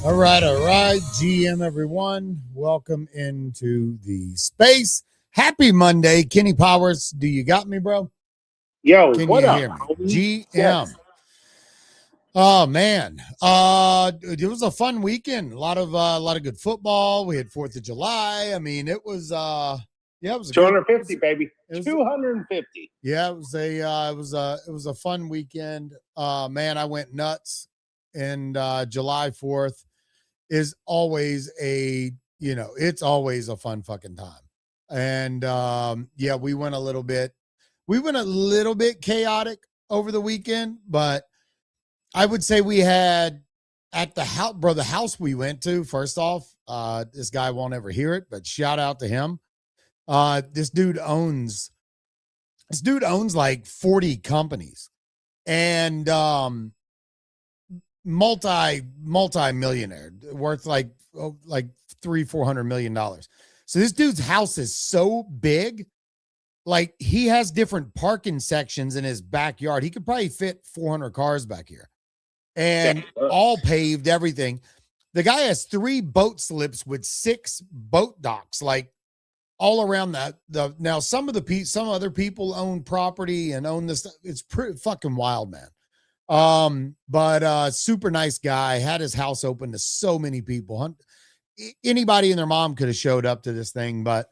All right. GM, everyone. Welcome into the space. Happy Monday. Kenny Powers, do you got me, bro? Yo, Can what you up, hear me? homie? GM. Yes. Oh, man. It was a fun weekend. A lot of good football. We had 4th of July. I mean, it was it was 250, baby. 250. Yeah, it was a fun weekend. Man, I went nuts. And July 4th is always it's always a fun fucking time. And we went a little bit chaotic over the weekend, but I would say we had at the house, bro, the house we went to, first off, this guy won't ever hear it, but shout out to him. This dude owns like 40 companies and multi-millionaire worth like $300-400 million. So this dude's house is so big, like he has different parking sections in his backyard. He could probably fit 400 cars back here and all paved, everything. The guy has 3 boat slips with 6 boat docks, like all around that. Now some other people own property and own this. It's pretty fucking wild, man. But super nice guy, had his house open to so many people. Anybody and their mom could have showed up to this thing, but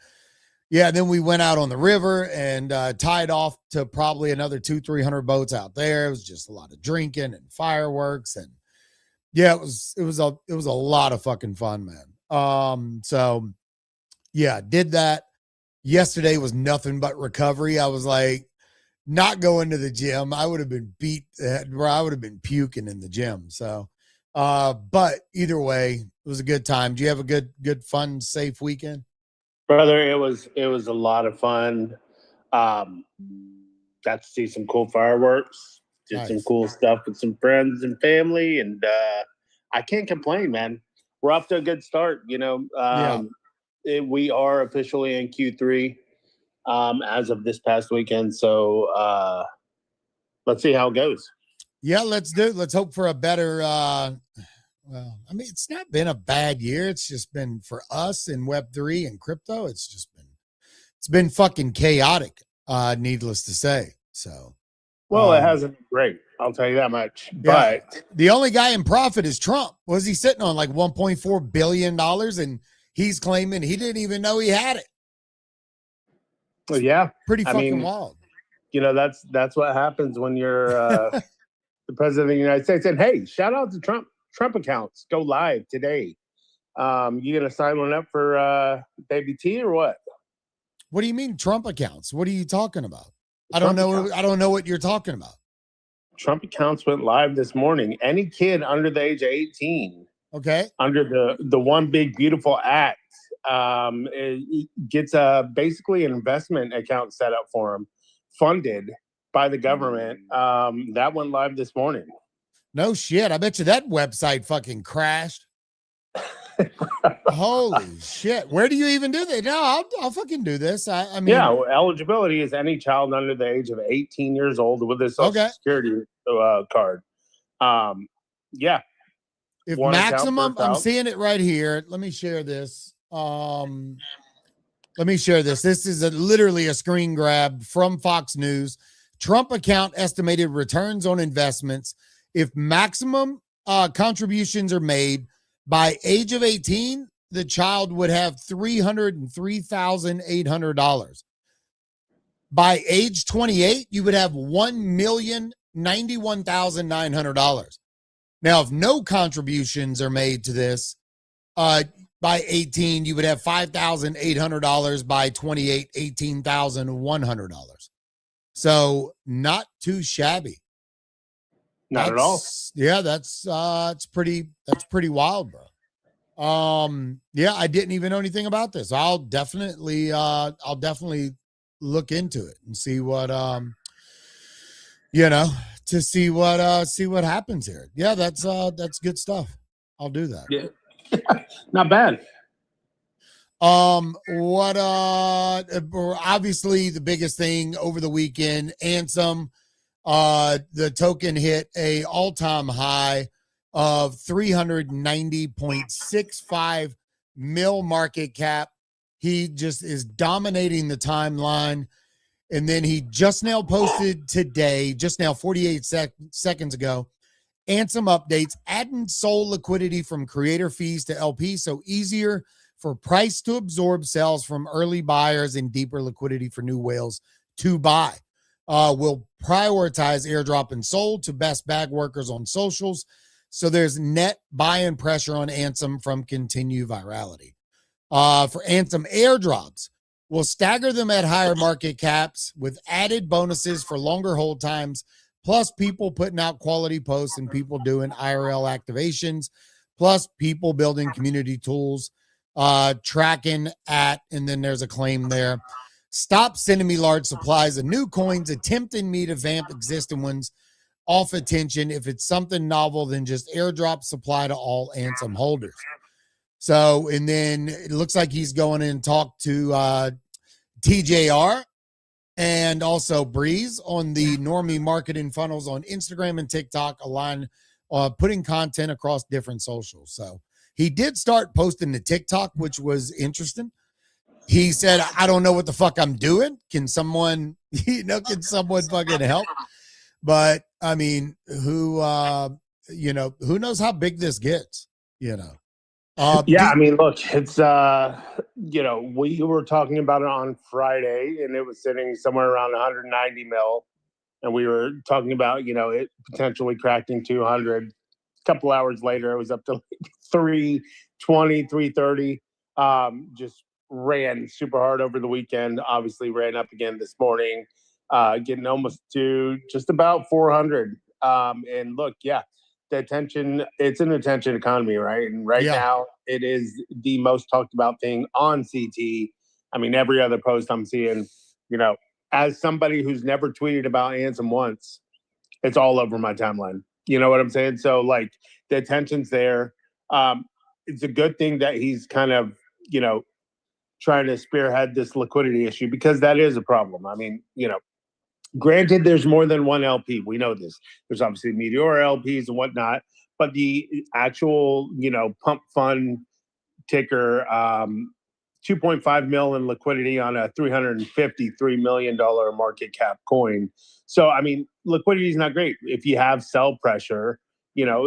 yeah, then we went out on the river and tied off to probably another 200-300 boats out there. It was just a lot of drinking and fireworks, and yeah, it was a lot of fucking fun, man. So yeah, did that. Yesterday was nothing but recovery. I was like, not going to the gym. I would have been beat, bro. I would have been puking in the gym. So, but either way, it was a good time. Do you have a good, fun, safe weekend? Brother, it was a lot of fun. Got to see some cool fireworks, did some cool stuff with some friends and family, and I can't complain, man. We're off to a good start, you know. We are officially in Q3 as of this past weekend, so let's see how it goes. Yeah, let's hope for a better well, I mean, it's not been a bad year. It's just been, for us in Web3 and crypto, it's been fucking chaotic, needless to say. So, well, it hasn't been great, I'll tell you that much. Yeah, but the only guy in profit is Trump. Was he sitting on like $1.4 billion, and he's claiming he didn't even know he had it? Well, yeah, pretty fucking wild. You know, that's what happens when you're the president of the United States. And hey, shout out to Trump accounts. Go live today. You gonna sign one up for Baby T or what? What do you mean Trump accounts? What are you talking about? I don't know what you're talking about. Trump accounts went live this morning. Any kid under the age of 18, okay, under the One Big Beautiful Act, it gets basically an investment account set up for him, funded by the government. That went live this morning. No shit. I bet you that website fucking crashed. Holy shit. Where do you even do that? No, I'll fucking do this. I mean, yeah, well, eligibility is any child under the age of 18 years old with a social security card. Yeah. If maximum, I'm seeing it right here. Let me share this. This is literally a screen grab from Fox News. Trump account estimated returns on investments. If maximum contributions are made by age of 18, the child would have $303,800. By age 28, you would have $1,091,900. Now, if no contributions are made to this, by 18, you would have $5,800. By 28, $18,100. So not too shabby. Not at all. Yeah, that's pretty wild, bro. Yeah, I didn't even know anything about this. I'll definitely look into it and see what see what happens here. Yeah, that's good stuff. I'll do that. Yeah. Not bad. Obviously the biggest thing over the weekend, ANSEM, the token hit a all-time high of 390.65 mil market cap. He just is dominating the timeline. And then he just now posted today, just now 48 seconds ago, ANSEM updates, adding SOL liquidity from creator fees to LP, so easier for price to absorb sales from early buyers and deeper liquidity for new whales to buy. Will prioritize airdrop and SOL to best bag workers on socials. So there's net buy-in pressure on ANSEM from continued virality. For ANSEM airdrops, we'll stagger them at higher market caps with added bonuses for longer hold times, plus people putting out quality posts and people doing IRL activations, plus people building community tools, tracking at, and then there's a claim there. Stop sending me large supplies of new coins, attempting me to vamp existing ones off attention. If it's something novel, then just airdrop supply to all ANSEM holders. So, and then it looks like he's going in and talk to TJR and also Breeze on the normie marketing funnels on Instagram and TikTok, align putting content across different socials. So he did start posting to TikTok, which was interesting. He said, I don't know what the fuck I'm doing. Can someone, can someone fucking help? But I mean, who knows how big this gets, Yeah, I mean, look, it's, we were talking about it on Friday and it was sitting somewhere around 190 mil. And we were talking about, it potentially cracking 200. A couple hours later, it was up to like 320, 330. Just ran super hard over the weekend. Obviously, ran up again this morning, getting almost to just about 400. And look, yeah, it's an attention economy, right? And right now, it is the most talked about thing on CT. I mean, every other post I'm seeing, as somebody who's never tweeted about ANSEM once, it's all over my timeline. You know what I'm saying? So, like, the attention's there. It's a good thing that he's kind of, trying to spearhead this liquidity issue because that is a problem. I mean, granted, there's more than one LP. We know this. There's obviously Meteor LPs and whatnot, but the actual, pump fund ticker, 2.5 mil in liquidity on a $353 million market cap coin. So, I mean, liquidity is not great. If you have sell pressure,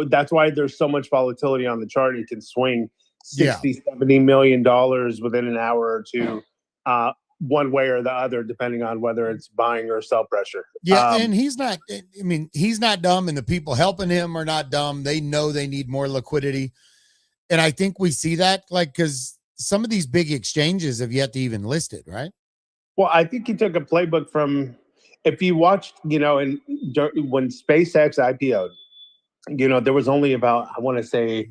that's why there's so much volatility on the chart. It can swing 60, $70 million within an hour or two, one way or the other, depending on whether it's buying or sell pressure. Yeah. And he's not dumb, and the people helping him are not dumb. They know they need more liquidity. And I think we see that, because some of these big exchanges have yet to even list it, right? Well, I think he took a playbook from, if you watched, when SpaceX IPO'd, there was only about, I want to say,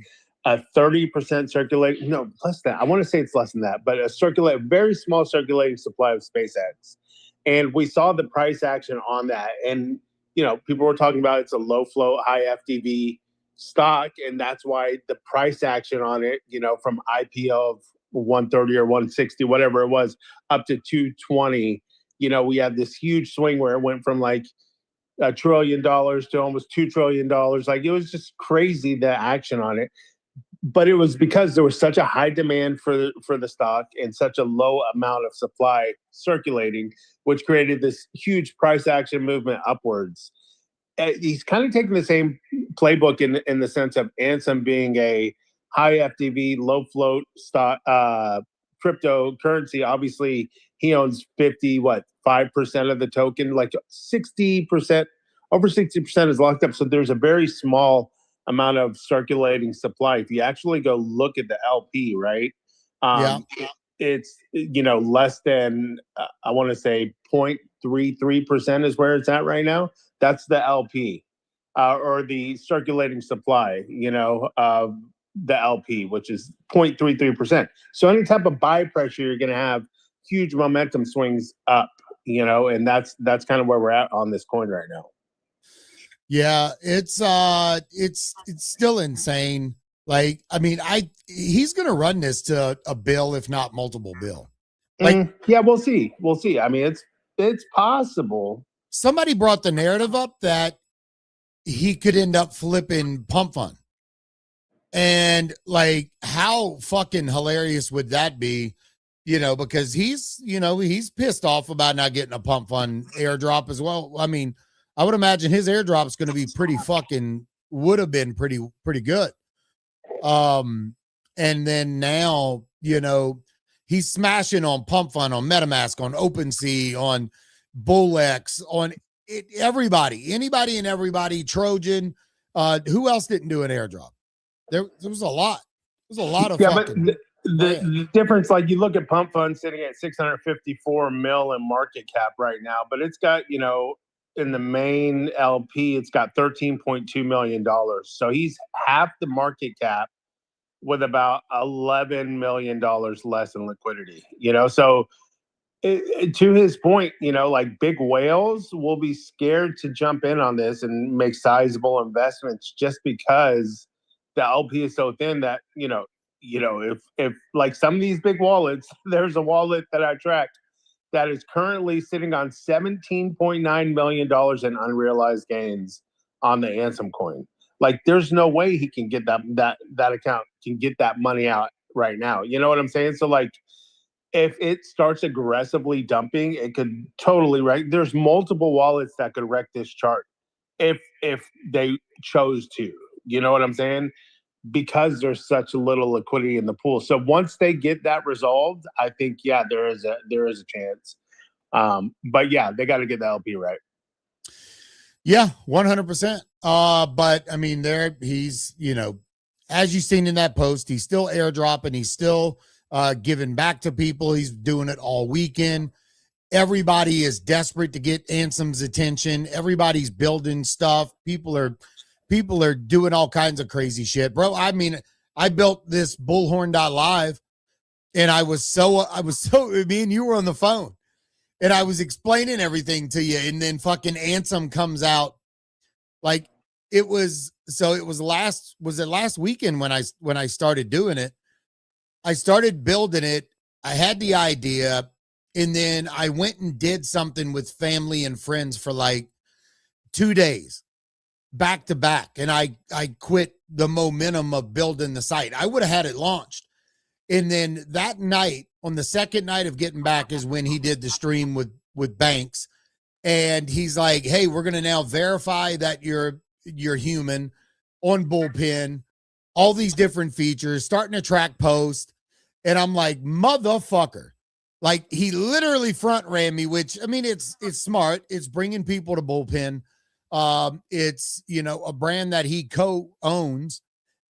a 30% circulating, no, less than, I want to say it's less than that, but a very small circulating supply of SpaceX. And we saw the price action on that. And, people were talking about it's a low float, high FTV stock. And that's why the price action on it, from IPO of 130 or 160, whatever it was, up to 220, we had this huge swing where it went from like $1 trillion to almost $2 trillion. Like, it was just crazy, the action on it. But it was because there was such a high demand for the stock and such a low amount of supply circulating, which created this huge price action movement upwards. He's kind of taking the same playbook in the sense of ANSEM being a high FTV, low float stock, cryptocurrency. Obviously, he owns 5% of the token, like 60%, over 60% is locked up. So there's a very small amount of circulating supply. If you actually go look at the LP, right? It's, less than, I want to say 0.33% is where it's at right now. That's the LP, or the circulating supply, of the LP, which is 0.33%. So any type of buy pressure, you're going to have huge momentum swings up, and that's kind of where we're at on this coin right now. Yeah, it's still insane. Like, I mean, he's going to run this to a bill, if not multiple bill. Like, yeah, we'll see. We'll see. I mean, it's possible. Somebody brought the narrative up that he could end up flipping pump fund. And like, how fucking hilarious would that be? Because he's pissed off about not getting a pump fund airdrop as well. I mean, I would imagine his airdrop is going to be would have been pretty good. And then now, he's smashing on pump fund, on MetaMask, on OpenSea, on Bullx, on anybody and everybody, Trojan. Who else didn't do an airdrop? There was a lot. There's a lot of fucking. But the difference, like, you look at pump fund sitting at 654 mil in market cap right now, but it's got, in the main LP, it's got $13.2 million. So he's half the market cap with about $11 million less in liquidity, So to his point, like big whales will be scared to jump in on this and make sizable investments just because the LP is so thin that, if like some of these big wallets, there's a wallet that I tracked that is currently sitting on $17.9 million in unrealized gains on the ANSEM coin. Like there's no way he can get that account can get that money out right now. You know what I'm saying? So like if it starts aggressively dumping, it could totally wreck. There's multiple wallets that could wreck this chart if they chose to. You know what I'm saying? Because there's such little liquidity in the pool. So once they get that resolved, I think there is a chance. But yeah, they got to get the LP right. Yeah, 100%. But I mean, he's, as you've seen in that post, he's still airdropping. He's still giving back to people. He's doing it all weekend. Everybody is desperate to get ANSEM's attention. Everybody's building stuff. People are doing all kinds of crazy shit, bro. I mean, I built this bullhorn.live and I was so, me and you were on the phone and I was explaining everything to you. And then fucking ANSEM comes out. Like was it last weekend when I started doing it? I started building it. I had the idea, and then I went and did something with family and friends for like 2 days back to back. And I quit the momentum of building the site. I would have had it launched. And then that night, on the second night of getting back, is when he did the stream with Banks. And he's like, hey, we're going to now verify that you're human on Bullpen, all these different features, starting to track post. And I'm like, motherfucker. Like he literally front ran me, which I mean, it's smart. It's bringing people to Bullpen. It's, a brand that he co-owns.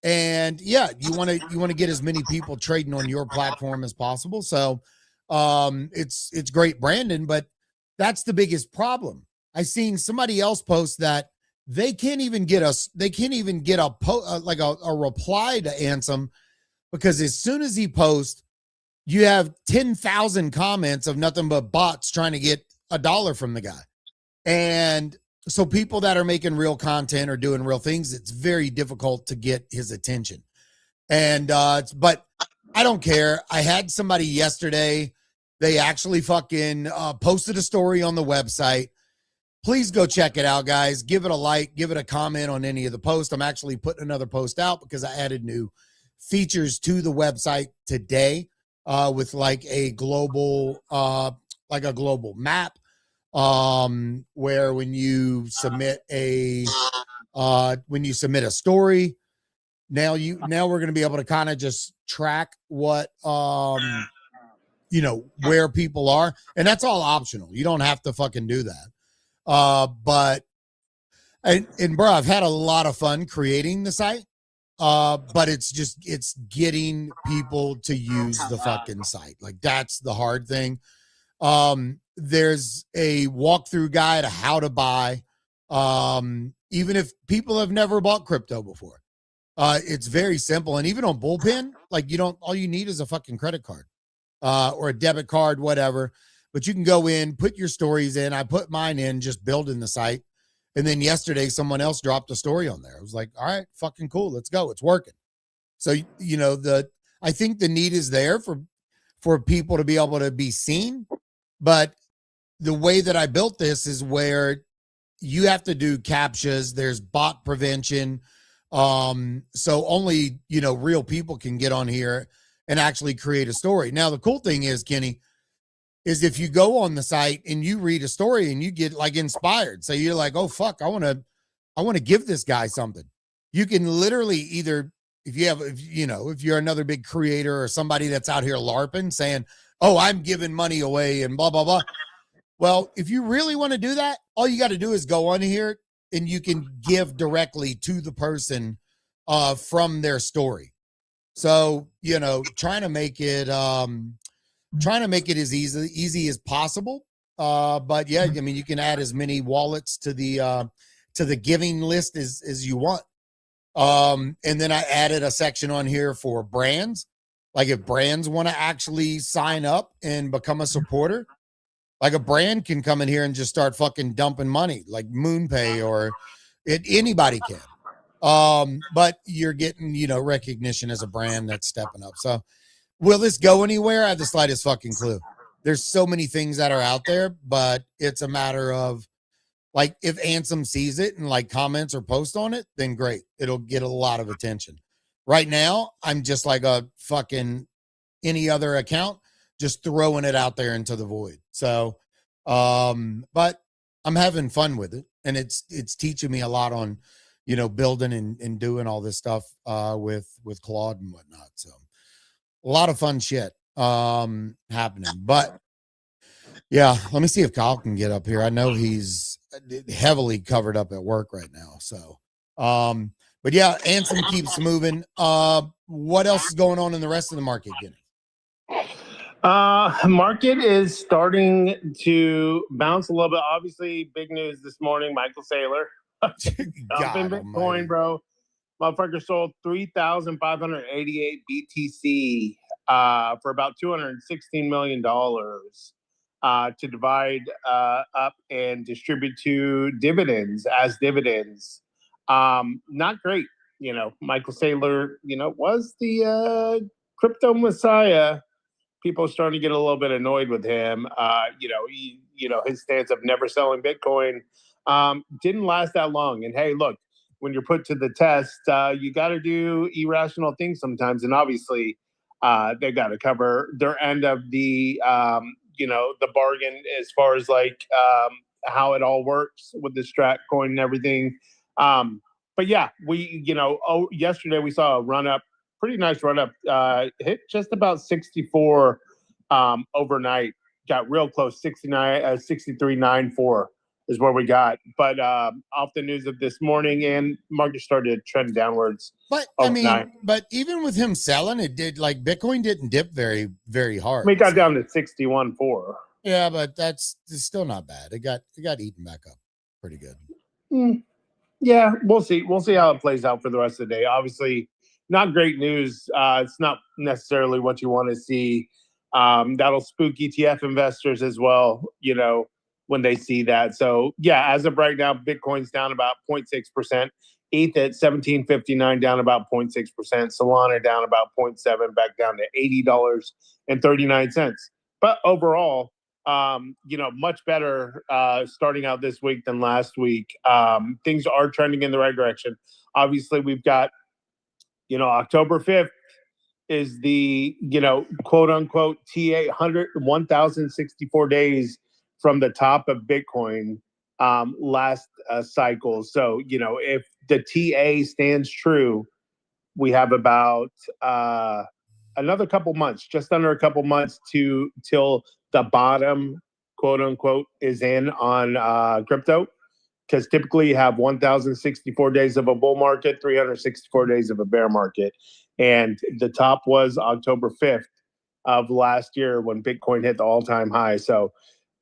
And yeah, you want to get as many people trading on your platform as possible. So it's great branding, but that's the biggest problem. I seen somebody else post that they can't even get a reply to ANSEM, because as soon as he posts, you have 10,000 comments of nothing but bots trying to get $1 from the guy. And so people that are making real content or doing real things, it's very difficult to get his attention. And but I don't care. I had somebody yesterday, they actually fucking posted a story on the website. Please go check it out, guys. Give it a like, give it a comment on any of the posts. I'm actually putting another post out because I added new features to the website today with like a global map where when you submit a story, now we're going to be able to kind of just track what where people are, and that's all optional. You don't have to fucking do that. But bro, I've had a lot of fun creating the site. But it's getting people to use the fucking site. Like that's the hard thing. There's a walkthrough guide of how to buy. Even if people have never bought crypto before, it's very simple. And even on Bullpen, like all you need is a fucking credit card, or a debit card, whatever. But you can go in, put your stories in. I put mine in, just building the site. And then yesterday, someone else dropped a story on there. I was like, all right, fucking cool. Let's go. It's working. So, I think the need is there for people to be able to be seen. But the way that I built this is where you have to do CAPTCHAs. There's bot prevention. So only, real people can get on here and actually create a story. Now, the cool thing is, Kenny, is if you go on the site and you read a story and you get like inspired. So you're like, oh fuck, I want to give this guy something. You can literally either, if you're another big creator or somebody that's out here LARPing saying, oh, I'm giving money away and blah, blah, blah. Well, if you really want to do that, all you got to do is go on here and you can give directly to the person from their story. So, trying to make it as easy as possible. But yeah, I mean, you can add as many wallets to the giving list as you want. And then I added a section on here for brands. Like if brands want to actually sign up and become a supporter, like a brand can come in here and just start fucking dumping money, like MoonPay or anybody can. But you're getting, recognition as a brand that's stepping up. So will this go anywhere? I have the slightest fucking clue. There's so many things that are out there, but it's a matter of like if ANSEM sees it and like comments or post on it, then great. It'll get a lot of attention. Right now, I'm just like a fucking any other account, just throwing it out there into the void. So, but I'm having fun with it, and it's teaching me a lot on, building and doing all this stuff with Claude and whatnot. So a lot of fun shit happening. But yeah, let me see if Kyle can get up here. I know he's heavily covered up at work right now. So but yeah, ANSEM keeps moving. What else is going on in the rest of the market, Guinea? Market is starting to bounce a little bit. Obviously, big news this morning, Michael Saylor dumping Bitcoin, almighty. Bro. Motherfucker sold 3,588 BTC for about $216 million to divide up and distribute to dividends as dividends. Not great. Michael Saylor, was the crypto messiah. People are starting to get a little bit annoyed with him. His stance of never selling Bitcoin didn't last that long. And hey, look, when you're put to the test, you got to do irrational things sometimes. And obviously, they got to cover their end of the bargain as far as like how it all works with the strat coin and everything. But yeah, yesterday we saw a run up. Pretty nice run up. Hit just about 64 overnight. Got real close. 63.94 is where we got. But off the news of this morning, and market started to trend downwards. But overnight. But even with him selling, it did like Bitcoin didn't dip very, very hard. We got down to 61.4. Yeah, but it's still not bad. It got eaten back up pretty good. Yeah, we'll see. We'll see how it plays out for the rest of the day. Obviously, not great news. It's not necessarily what you want to see. That'll spook ETF investors as well, when they see that. So, yeah, as of right now, Bitcoin's down about 0.6%. ETH at 1759 down about 0.6%. Solana down about 0.7, back down to $80.39. But overall, much better starting out this week than last week. Things are trending in the right direction. Obviously, we've got October 5th is the, quote unquote, TA 1,064 days from the top of Bitcoin last cycle. So, if the TA stands true, we have about another couple months, just under a couple months till the bottom, quote unquote, is in on crypto. Because typically you have 1,064 days of a bull market, 364 days of a bear market. And the top was October 5th of last year when Bitcoin hit the all-time high. So,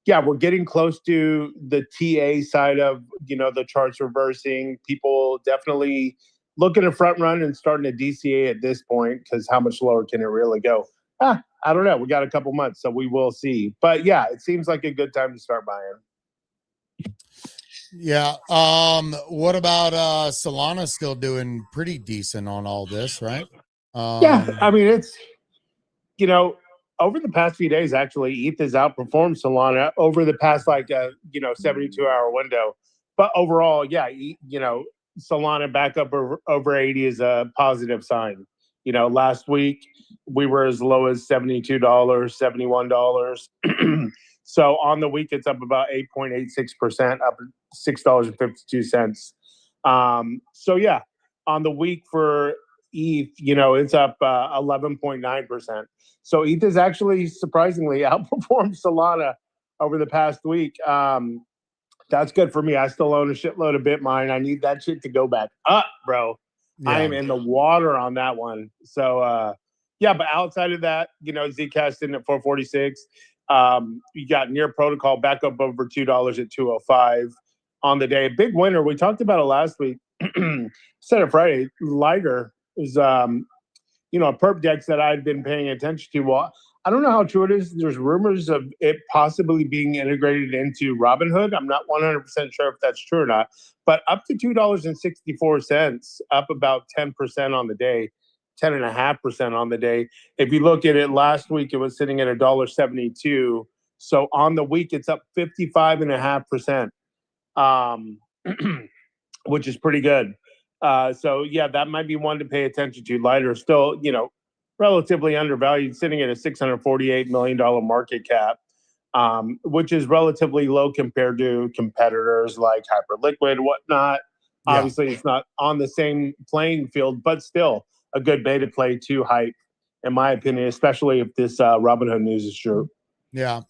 yeah, we're getting close to the TA side of, the charts reversing. People definitely looking to front run and starting to DCA at this point because how much lower can it really go? I don't know. We got a couple months, so we will see. But, yeah, it seems like a good time to start buying. Yeah. What about Solana still doing pretty decent on all this, right? Yeah, I mean, it's, over the past few days, actually, ETH has outperformed Solana over the past 72-hour window. But overall, yeah, Solana back up over 80 is a positive sign. Last week we were as low as $72, $71. So on the week, it's up about 8.86%, up $6.52. So yeah, on the week for ETH, it's up 11.9%. So ETH has actually surprisingly outperformed Solana over the past week. That's good for me. I still own a shitload of Bitmine. I need that shit to go back up, bro. Yeah. I am in the water on that one. So, yeah, but outside of that, Zcash in at 446. You got Near Protocol back up over $2 at 205 on the day. Big winner. We talked about it last week. Instead of Friday, Liger is a perp dex that I'd been paying attention to. Well, I don't know how true it is. There's rumors of it possibly being integrated into Robinhood. I'm not 100% sure if that's true or not, but up to $2.64, up about 10% on the day, 10.5% on the day. If you look at it last week, it was sitting at $1.72. So on the week, it's up 55.5%, which is pretty good. So yeah, that might be one to pay attention to. Lighter still, relatively undervalued, sitting at a $648 million market cap, which is relatively low compared to competitors like Hyperliquid, whatnot. Yeah. Obviously, it's not on the same playing field, but still a good beta play to hype, in my opinion, especially if this Robinhood news is true. Yeah.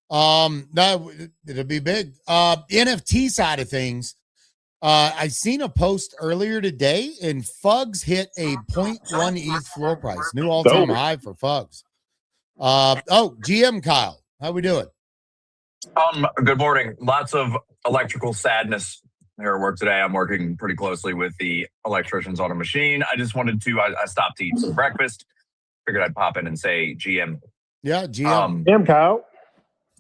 No, it'll be big. NFT side of things. I seen a post earlier today, and Fugs hit a 0.1 ETH floor price, new all-time high for Fugs. GM Kyle, how we doing? Good morning. Lots of electrical sadness here at work today. I'm working pretty closely with the electricians on a machine. I just wanted to, I stopped to eat some breakfast. Figured I'd pop in and say GM. Yeah, GM. GM Kyle.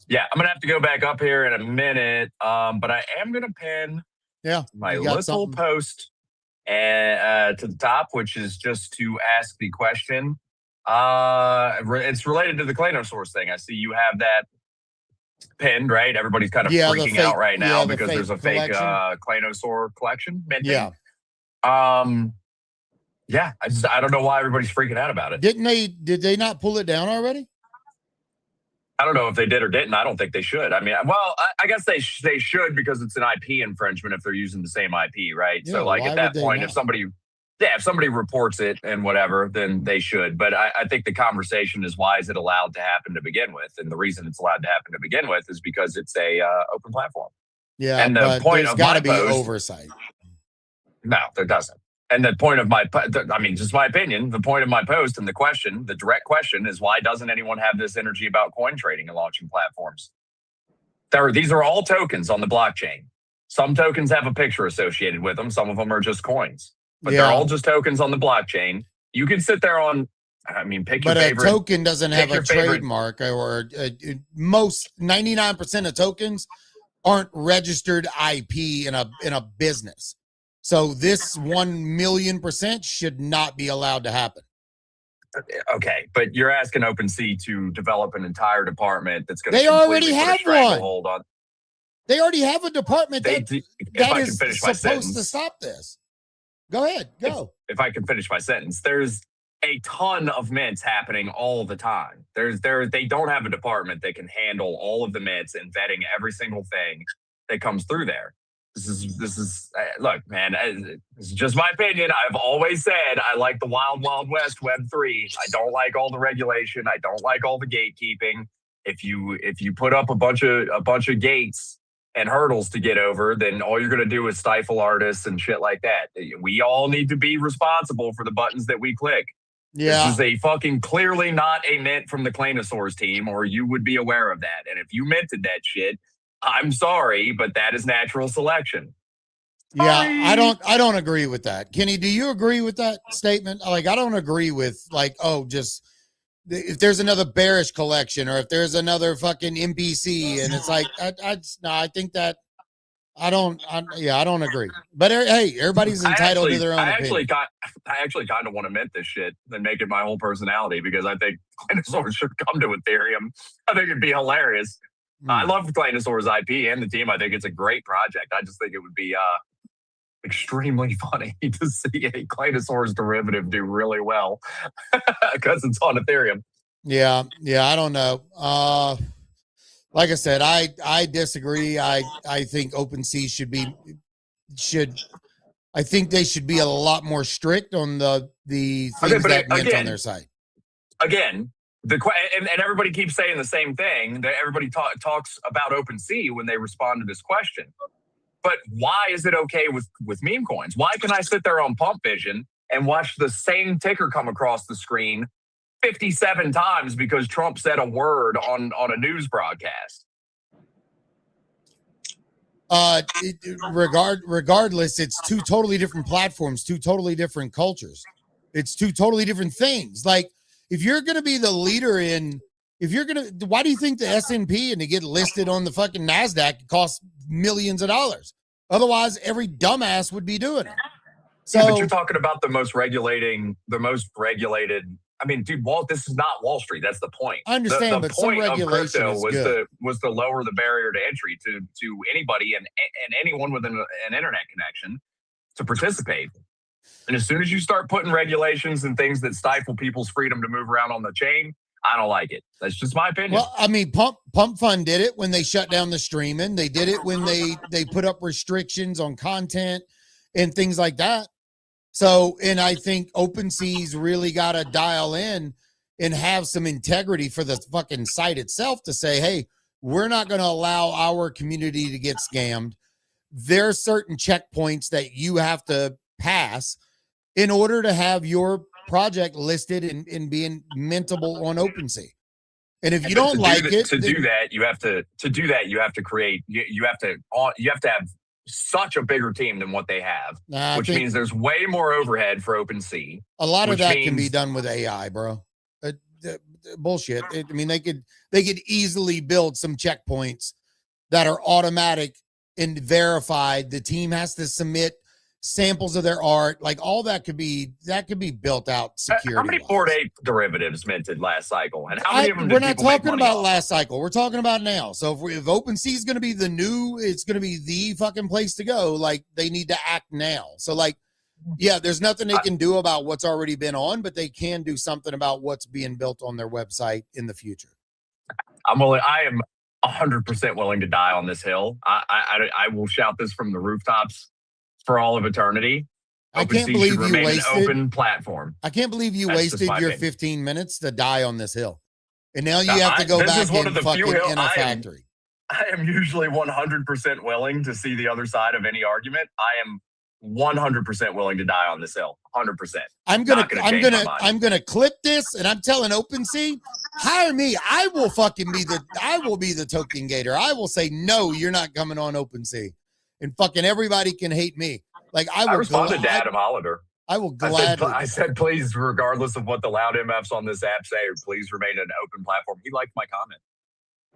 Yeah, I'm going to have to go back up here in a minute, but I am going to pin my little post to the top, which is just to ask the question. It's related to the Klanosaurus thing. I see you have that pinned, right? Everybody's kind of freaking out right now because there's a fake Klanosaur collection minting. Yeah. I don't know why everybody's freaking out about it. Did they not pull it down already? I don't know if they did or didn't. I don't think they should. I mean, well, I guess they should, because it's an IP infringement if they're using the same IP, right? Yeah, so, like, at that point, if somebody reports it and whatever, then they should. But I think the conversation is, why is it allowed to happen to begin with? And the reason it's allowed to happen to begin with is because it's a open platform. Yeah, and the point there's got to be oversight. No, there doesn't. And the point of just my opinion, the point of my post and the direct question is, why doesn't anyone have this energy about coin trading and launching platforms? These are all tokens on the blockchain. Some tokens have a picture associated with them. Some of them are just coins. But they're all just tokens on the blockchain. You can sit there pick your favorite. But a token doesn't have a trademark, or most 99% of tokens aren't registered IP in a business. So this 1,000,000% should not be allowed to happen. Okay, but you're asking OpenSea to develop an entire department that's going to. They already have one. Hold on. They already have a department that is supposed to stop this. Go ahead, go. If I can finish my sentence, there's a ton of mints happening all the time. They don't have a department that can handle all of the mints and vetting every single thing that comes through there. This is look, man, this is just my opinion. I've always said I like the wild, wild west Web3. I don't like all the regulation. I don't like all the gatekeeping. If you put up a bunch of gates and hurdles to get over, then all you're going to do is stifle artists and shit like that. We all need to be responsible for the buttons that we click. Yeah. This is a fucking clearly not a mint from the Klanosaurus team, or you would be aware of that. And if you minted that shit, I'm sorry, but that is natural selection. Yeah, I don't agree with that. Kenny, do you agree with that statement? Like, I don't agree with, like, just if there's another bearish collection, or if there's another fucking NPC, and it's like, I think that I don't agree. But hey, everybody's entitled to their own opinion. I actually kind of want to mint this shit and make it my whole personality, because I think Klanosaurus should come to Ethereum. I think it'd be hilarious. I love Klanosaurus IP and the team. I think it's a great project. I just think it would be extremely funny to see a Klanosaurus derivative do really well because it's on Ethereum. Yeah, I don't know. Like I said, I disagree. I think OpenSea I think they should be a lot more strict on the things that mint on their site. Again, and everybody keeps saying the same thing. That everybody talks about OpenSea when they respond to this question. But why is it okay with meme coins? Why can I sit there on Pump Vision and watch the same ticker come across the screen 57 times because Trump said a word on a news broadcast. Regardless, it's two totally different platforms, two totally different cultures. It's two totally different things. Like, if you're going to be the leader why do you think the S&P and to get listed on the fucking NASDAQ costs millions of dollars? Otherwise, every dumbass would be doing it. So, yeah, but you're talking about the most regulated. I mean, dude, this is not Wall Street. That's the point. I understand, the but point some regulation of crypto is was to lower the barrier to entry to anybody and anyone with an internet connection to participate. And as soon as you start putting regulations and things that stifle people's freedom to move around on the chain, I don't like it. That's just my opinion. Well, I mean, Pump Fund did it when they shut down the streaming. They did it when they put up restrictions on content and things like that. So, and I think OpenSea's really got to dial in and have some integrity for the fucking site itself to say, hey, we're not going to allow our community to get scammed. There are certain checkpoints that you have to pass in order to have your project listed and being mintable on OpenSea. And if you don't like it, to do that, you have to create, you have to have such a bigger team than what they have, which means there's way more overhead for OpenSea. A lot of that can be done with AI, bro. Bullshit. I mean, they could easily build some checkpoints that are automatic and verified. The team has to submit samples of their art, like all that could be built out security. How many Bored Ape derivatives minted last cycle, and how many of them? We're not talking about last cycle. We're talking about now. So if OpenSea is going to be it's going to be the fucking place to go. Like, they need to act now. So, like, yeah, there's nothing they can do about what's already been on, but they can do something about what's being built on their website in the future. I am 100% willing to die on this hill. I will shout this from the rooftops for all of eternity. I can't believe you wasted an open platform. I can't believe you wasted your 15 minutes to die on this hill. And now you have to go back and fucking in a factory. I am usually 100% willing to see the other side of any argument. I am 100% willing to die on this hill. 100%. I'm gonna clip this, and I'm telling OpenSea, hire me. I will be the token gator. I will say, no, you're not coming on OpenSea. And fucking everybody can hate me. Like, I responded to Adam Hollander. I will gladly. I said, please, regardless of what the loud MFs on this app say, please remain an open platform. He liked my comment.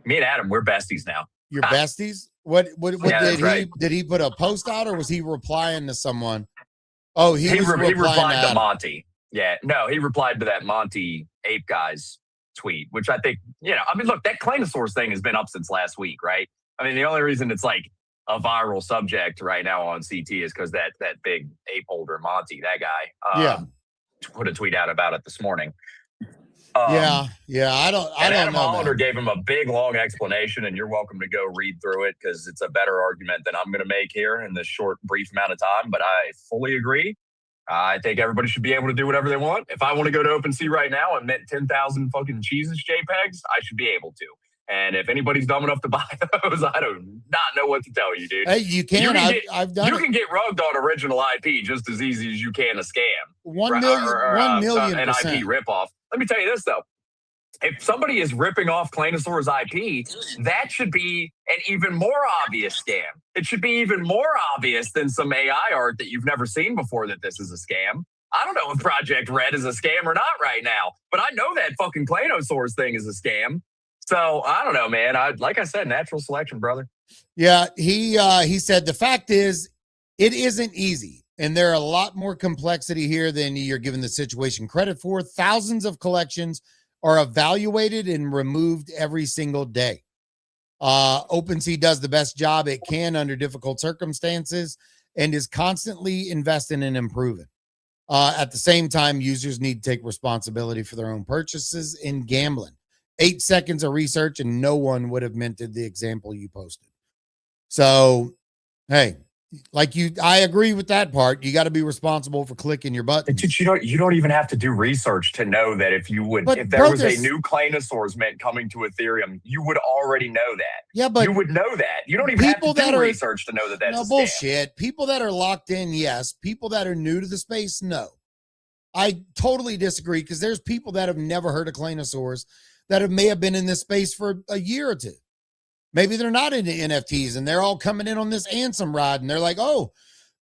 Me and Adam, we're besties now. You're besties? What yeah, did he put a post out, or was he replying to someone? Oh, he replied to Monty. Yeah, no, he replied to that Monty Ape guy's tweet, which I think, I mean, look, that Clanosaurus thing has been up since last week, right? I mean, the only reason it's like a viral subject right now on CT is because that big ape holder Monty, that guy, put a tweet out about it this morning. I don't Adam know. Hollander gave him a big long explanation, and you're welcome to go read through it because it's a better argument than I'm going to make here in this short, brief amount of time. But I fully agree. I think everybody should be able to do whatever they want. If I want to go to OpenSea right now and mint 10,000 fucking cheeses JPEGs, I should be able to. And if anybody's dumb enough to buy those, I do not know what to tell you, dude. Hey, you can. I've done it. You can get rugged on original IP just as easy as you can a scam. 1 million an IP ripoff. Let me tell you this, though. If somebody is ripping off Clanosaurus IP, that should be an even more obvious scam. It should be even more obvious than some AI art that you've never seen before that this is a scam. I don't know if Project Red is a scam or not right now, but I know that fucking Clanosaurus thing is a scam. So I don't know, man. Like I said, natural selection, brother. Yeah, he said the fact is it isn't easy. And there are a lot more complexity here than you're given the situation credit for. Thousands of collections are evaluated and removed every single day. OpenSea does the best job it can under difficult circumstances and is constantly investing in improving. At the same time, users need to take responsibility for their own purchases in gambling. 8 seconds of research and no one would have minted the example you posted. So, hey, I agree with that part. You got to be responsible for clicking your button. You don't even have to do research to know that if there was a new Clanosaurus mint coming to Ethereum, you would already know that. Yeah, but you would know that. You don't even have to do research to know that that's bullshit. People that are locked in, yes. People that are new to the space, no. I totally disagree because there's people that have never heard of Claynosaurus that may have been in this space for a year or two. Maybe they're not into NFTs and they're all coming in on this ANSEM ride and they're like, oh,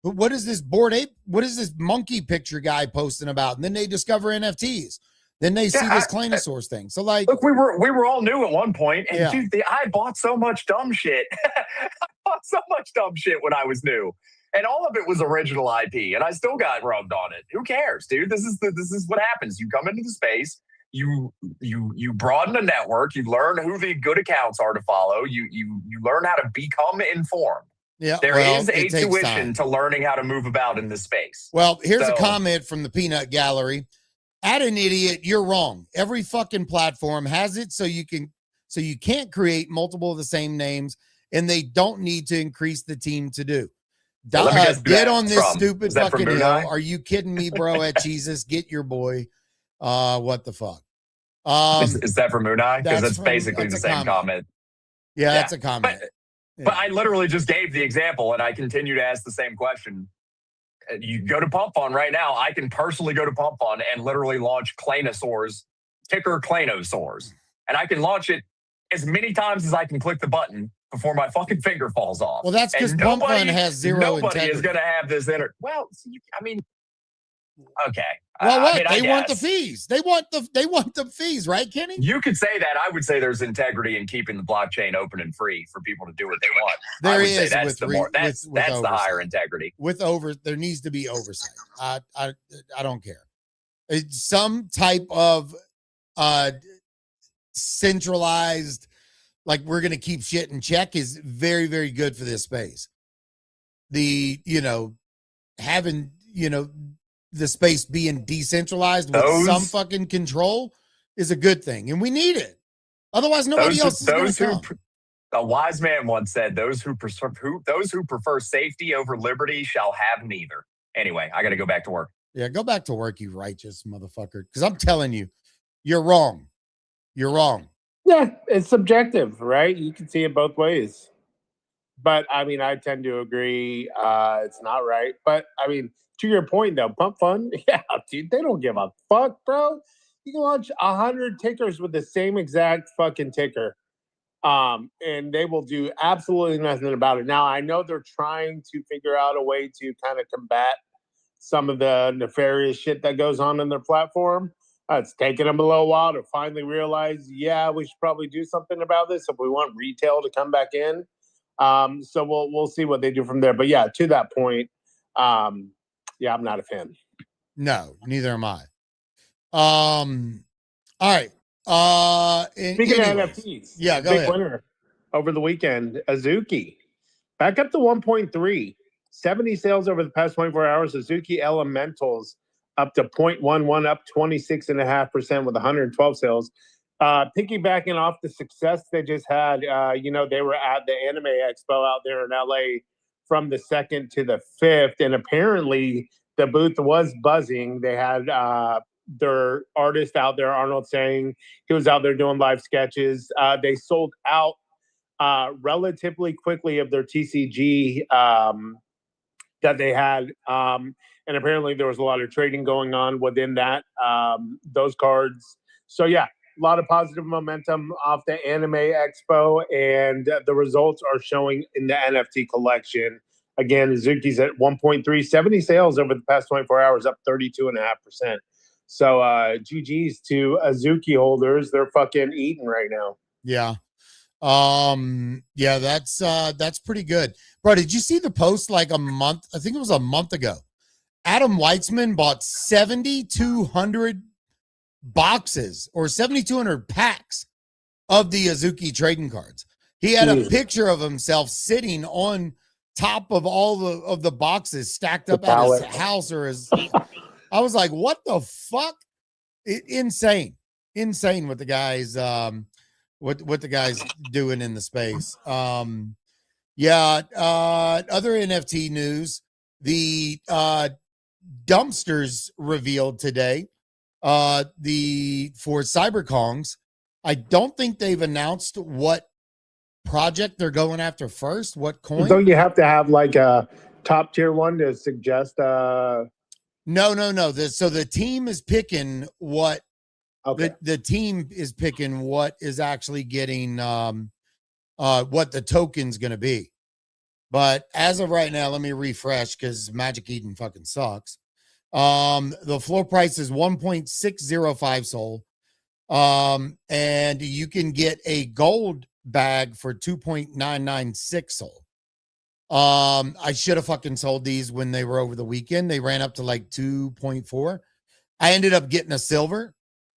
what is this Bored Ape? What is this monkey picture guy posting about? And then they discover NFTs. Then they see this Claynosaurus thing. So like, look, we were all new at one point, and Yeah. dude, I bought so much dumb shit. I bought so much dumb shit when I was new, and all of it was original IP, and I still got rubbed on it. Who cares, dude? This is what happens. You come into the space, you broaden the network, you learn who the good accounts are to follow, you learn how to become informed. Yeah, There is a it takes tuition time. to learning how to move about in this space. Well, here's a comment from the Peanut Gallery. At an idiot, you're wrong. Every fucking platform has it, so you can't create multiple of the same names, and they don't need to increase the team to do. Get on this stupid fucking hill. Are you kidding me, bro? At Jesus, get your boy. What the fuck? Is that from Mooneye? Because that's basically the same comment. Yeah, that's a comment. But I literally just gave the example, and I continue to ask the same question. You go to Pump Fund right now. I can personally go to Pump Fund and literally launch Claynosaurs, ticker Claynosaurs. And I can launch it as many times as I can click the button before my fucking finger falls off. Well, that's because Pump Fund has zero Nobody integrity. is going to have this. Well, I mean, okay. Well, what? I They want the fees. They want the fees, right, Kenny? You could say that. I would say there's integrity in keeping the blockchain open and free for people to do what they want. There I would is say that's that's the higher integrity. There needs to be oversight. I don't care. It's some type of centralized, like we're gonna keep shit in check is very, very good for this space. Having the space being decentralized with some fucking control is a good thing, and we need it. Otherwise, nobody else is going to come. A wise man once said, "Those who prefer safety over liberty shall have neither." Anyway, I got to go back to work. Yeah, go back to work, you righteous motherfucker. Because I'm telling you, you're wrong. You're wrong. Yeah, it's subjective, right? You can see it both ways. But I mean, I tend to agree. It's not right. But I mean, to your point, though, Pump Fund, yeah, dude, they don't give a fuck, bro. You can launch 100 tickers with the same exact fucking ticker, and they will do absolutely nothing about it. Now, I know they're trying to figure out a way to kind of combat some of the nefarious shit that goes on in their platform. It's taken them a little while to finally realize, yeah, we should probably do something about this if we want retail to come back in. So we'll see what they do from there. But yeah, to that point, yeah, I'm not a fan. No, neither am I. All right. Speaking of NFTs, yeah, go big ahead. winner over the weekend, Azuki, back up to 1.3. 70 sales over the past 24 hours. Azuki Elementals up to 0.11, up 26.5% with 112 sales. Piggybacking off the success they just had, they were at the Anime Expo out there in LA from the 2nd to the 5th, and apparently the booth was buzzing. They had their artist out there, Arnold Sang. He was out there doing live sketches. They sold out relatively quickly of their TCG that they had, and apparently there was a lot of trading going on within that those cards. So yeah, a lot of positive momentum off the Anime Expo, and the results are showing in the NFT collection. Again, Azuki's at 1.3, 70 sales over the past 24 hours, up 32.5%. So GG's to Azuki holders. They're fucking eating right now. Yeah. Yeah, that's pretty good. Bro, did you see the post like a month? I think it was a month ago. Adam Weitzman bought 7,200 boxes or 7,200 packs of the Azuki trading cards. He had a picture of himself sitting on top of all of the boxes stacked up at his house or his. I was like, what the fuck? Insane what the guys what the guys doing in the space. Other NFT news, the dumpsters revealed today for CyberKongs. I don't think they've announced what project they're going after first, what coin. Don't you have to have like a top tier one to suggest No. So the team is picking what the team is picking what is actually getting what the token's gonna be. But as of right now, let me refresh because Magic Eden fucking sucks. The floor price is 1.605 Sol. And you can get a gold bag for 2.996 Sol. I should have fucking sold these when they were over the weekend. They ran up to like 2.4. I ended up getting a silver,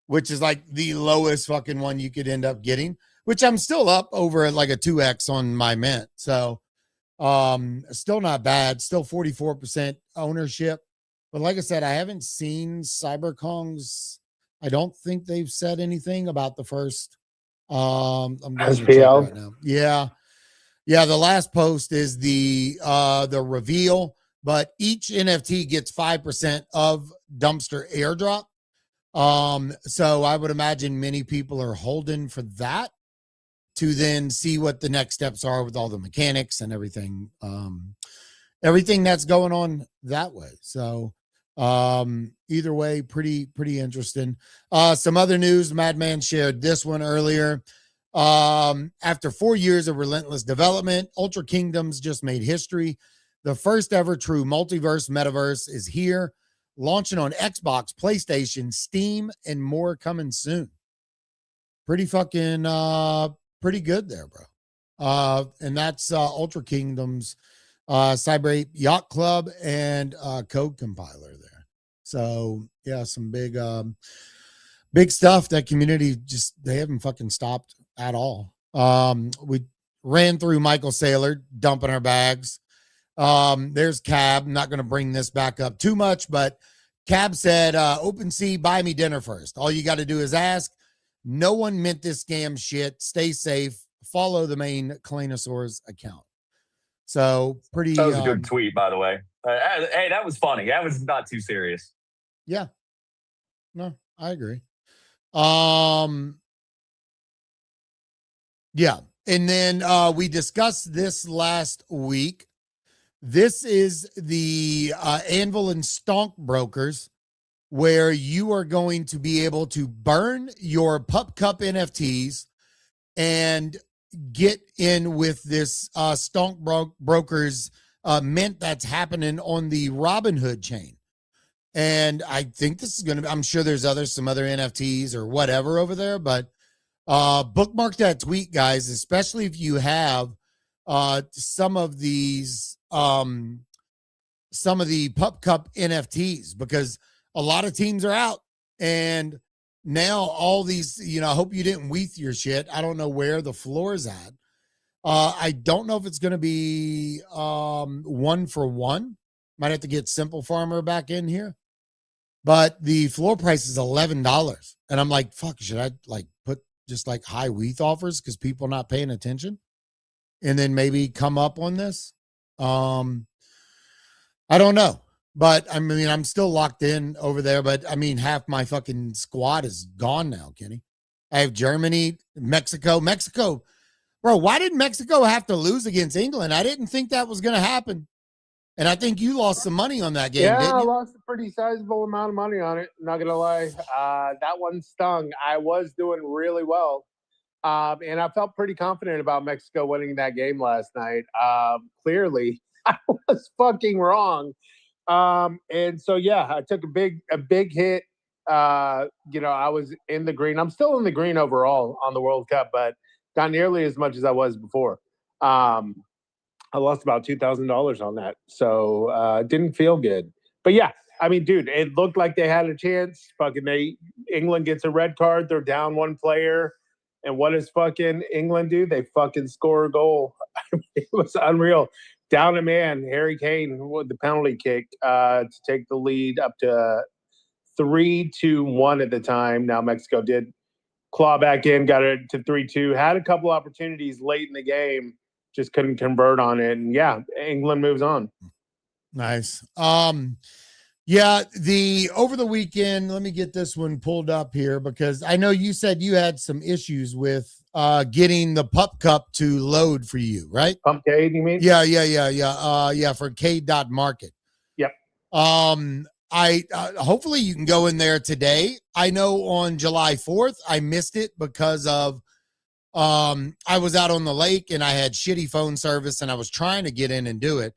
which is like the lowest fucking one you could end up getting, which I'm still up over like a 2x on my mint. So still not bad, still 44% ownership. But like I said, I haven't seen CyberKong's. I don't think they've said anything about the first. I'm going to check right now. Yeah, the last post is the reveal, but each NFT gets 5% of dumpster airdrop. So I would imagine many people are holding for that to then see what the next steps are with all the mechanics and everything. Everything that's going on that way. So either way, pretty interesting. Some other news, Madman shared this one earlier. After 4 years of relentless development, Ultra Kingdoms just made history. The first ever true multiverse metaverse is here, launching on Xbox, PlayStation, Steam, and more coming soon. Pretty fucking pretty good there, bro. And that's Ultra Kingdoms, Cyber Yacht Club, and code compiler there. So yeah, some big stuff. That community just, they haven't fucking stopped at all. We ran through Michael Saylor dumping our bags. There's Cab. I'm not going to bring this back up too much, but Cab said, OpenSea, buy me dinner first. All you got to do is ask. No one meant this scam shit. Stay safe. Follow the main Kalanosaurus account. So pretty. That was a good tweet, by the way. Hey, that was funny. That was not too serious. Yeah. No, I agree. Yeah. And then we discussed this last week. This is the Anvil and Stonk brokers, where you are going to be able to burn your Pup Cup NFTs and get in with this Stonk brokers mint that's happening on the Robinhood chain. And I think this is going to be, I'm sure there's some other NFTs or whatever over there, but bookmark that tweet, guys, especially if you have some of these, some of the Pup Cup NFTs, because a lot of teams are out, and now all these, I hope you didn't weeth your shit. I don't know where the floor is at. I don't know if it's going to be 1 for 1. Might have to get Simple Farmer back in here, but the floor price is $11, and I'm like, fuck, should I like put just like high weeth offers because people not paying attention, and then maybe come up on this? I don't know. But I mean, I'm still locked in over there. But I mean, half my fucking squad is gone now, Kenny. I have Germany, Mexico. Bro, why did Mexico have to lose against England? I didn't think that was going to happen. And I think you lost some money on that game, didn't you? I lost a pretty sizable amount of money on it. Not going to lie. That one stung. I was doing really well. And I felt pretty confident about Mexico winning that game last night. Clearly, I was fucking wrong. And so, yeah, I took a big hit. I was in the green. I'm still in the green overall on the World Cup, but not nearly as much as I was before. I lost about $2,000 on that. So, didn't feel good. But yeah, I mean, dude, it looked like they had a chance. England gets a red card. They're down one player. And what does fucking England do? They fucking score a goal. It was unreal. Down a man, Harry Kane with the penalty kick to take the lead up to 3-1 at the time. Now Mexico did claw back in, got it to 3-2. Had a couple opportunities late in the game, just couldn't convert on it. And yeah, England moves on. Nice. Yeah, over the weekend, let me get this one pulled up here, because I know you said you had some issues with getting the Pup Cup to load for you, right? Pumpcade, you mean? Yeah, for K.Market. Yep. hopefully you can go in there today. I know on July 4th, I missed it because of I was out on the lake and I had shitty phone service and I was trying to get in and do it.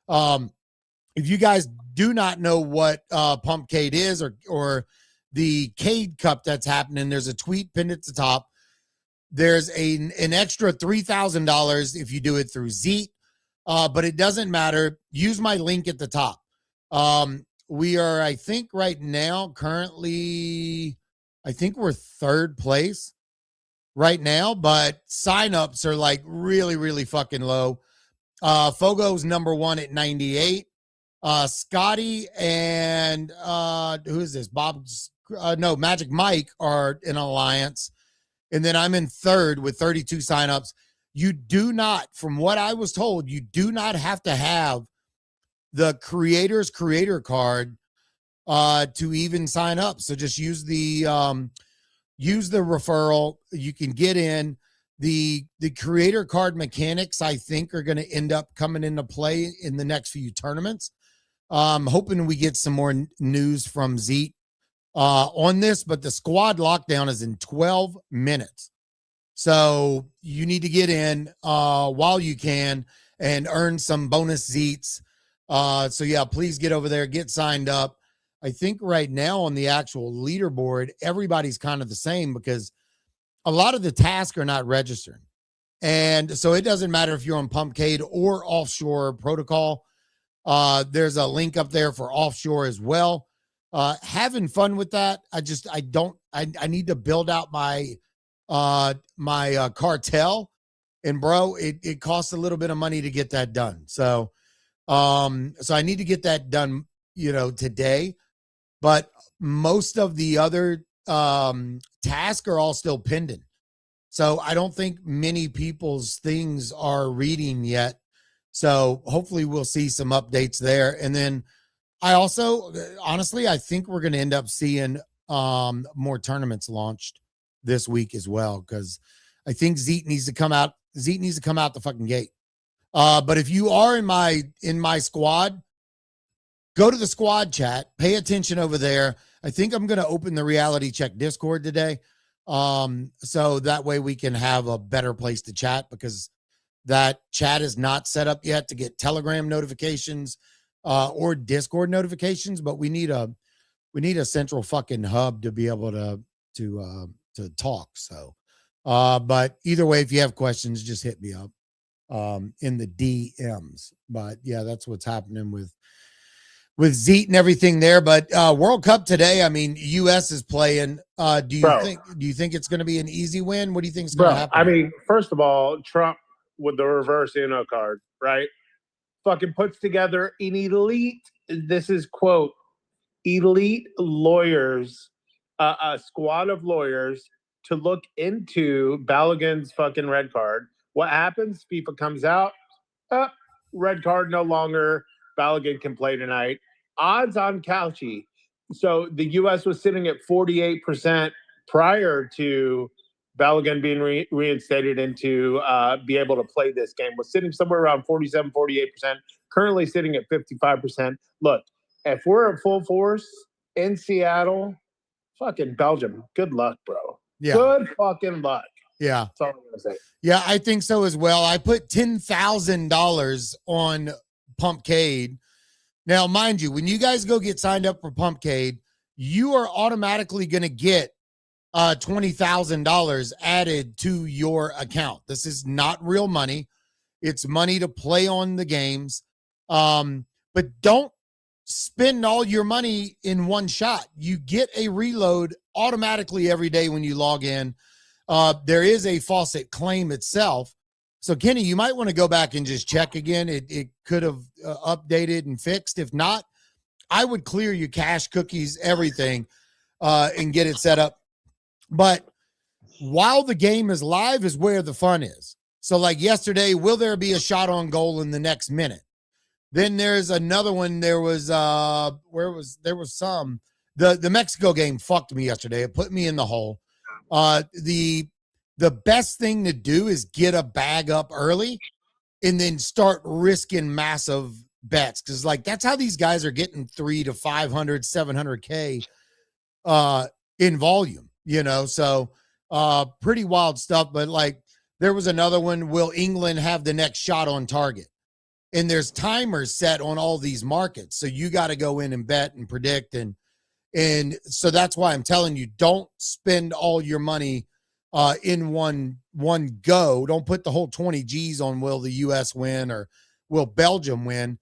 If you guys do not know what Pumpcade is or the Cade Cup that's happening, there's a tweet pinned at the top. There's an extra $3,000 if you do it through XEET, but it doesn't matter. Use my link at the top. We are, I think, right now, currently, I think we're third place right now, but signups are like really, really fucking low. Fogo's number one at 98. Scotty and who is this? Magic Mike are in alliance. And then I'm in third with 32 signups. You do not, from what I was told, you do not have to have the creator's creator card to even sign up. So just use the referral. You can get in. The creator card mechanics, I think, are going to end up coming into play in the next few tournaments. Hoping we get some more news from XEET on this, but the squad lockdown is in 12 minutes. So you need to get in while you can and earn some bonus XEETs. So yeah, please get over there, get signed up. I think right now on the actual leaderboard, everybody's kind of the same because a lot of the tasks are not registering. And so it doesn't matter if you're on Pumpcade or Offshore Protocol. There's a link up there for Offshore as well. Having fun with that. I need to build out my cartel, and bro, it costs a little bit of money to get that done. So I need to get that done, today, but most of the other tasks are all still pending. So I don't think many people's things are reading yet. So hopefully we'll see some updates there. And then I also, honestly, I think we're going to end up seeing more tournaments launched this week as well, because I think XEET needs to come out. XEET needs to come out the fucking gate. But if you are in my squad, go to the squad chat, pay attention over there. I think I'm going to open the Reality Check Discord today. So that way we can have a better place to chat, because that chat is not set up yet to get Telegram notifications or Discord notifications, but we need a central fucking hub to be able to talk. So, but either way, if you have questions, just hit me up in the DMs. But yeah, that's what's happening with XEET and everything there. But World Cup today, I mean, US is playing. Do you think it's going to be an easy win? What do you think is going to happen? I mean, first of all, Trump with the reverse Uno card, right? Fucking puts together an elite, this is quote, elite lawyers, a squad of lawyers to look into Balogun's fucking red card. What happens? FIFA comes out, red card no longer. Balogun can play tonight. Odds on Cauchy. So the U.S. was sitting at 48% prior to Balogun being reinstated into be able to play this game. Was sitting somewhere around 47, 48%. Currently sitting at 55%. Look, if we're at full force in Seattle, fucking Belgium, good luck, bro. Yeah. Good fucking luck. Yeah. That's all I'm going to say. Yeah, I think so as well. I put $10,000 on Pumpcade. Now, mind you, when you guys go get signed up for Pumpcade, you are automatically going to get $20,000 added to your account. This is not real money. It's money to play on the games. But don't spend all your money in one shot. You get a reload automatically every day when you log in. There is a faucet claim itself. So, Kenny, you might want to go back and just check again. It could have updated and fixed. If not, I would clear your cache, cookies, everything, and get it set up. But while the game is live is where the fun is. So, like yesterday, will there be a shot on goal in the next minute? Then there's another one. There was the Mexico game fucked me yesterday. It put me in the hole. The best thing to do is get a bag up early and then start risking massive bets, because like that's how these guys are getting 300 to 500, 700K in volume, you know. So pretty wild stuff. But like there was another one, will England have the next shot on target? And there's timers set on all these markets. So you got to go in and bet and predict. And so that's why I'm telling you, don't spend all your money in one go. Don't put the whole 20 G's on will the US win or will Belgium win.